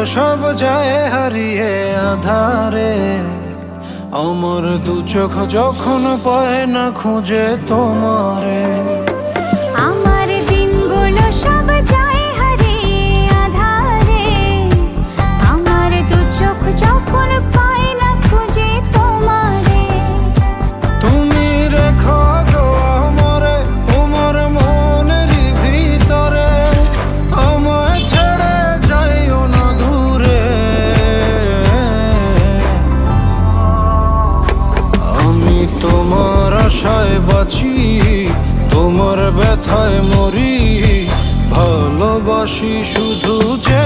সব যায় হারিয়ে আধারে। আমার দু চোখ যখন পায় না খুঁজে তোমারে। আমার দিনগুলো সব যায় হারিয়ে আঁধারে। আমার দু চোখ যখন পায় না খুঁজে তোমারে। তুমি রেখো গো আমারে তোমার মনের ভিতরে, আমায় ছেড়ে যাইও না দূরে। আমি তোমার আশায় বাঁচি, তোমার ব্যথায় মরি, ভালোবাসি শুধু যে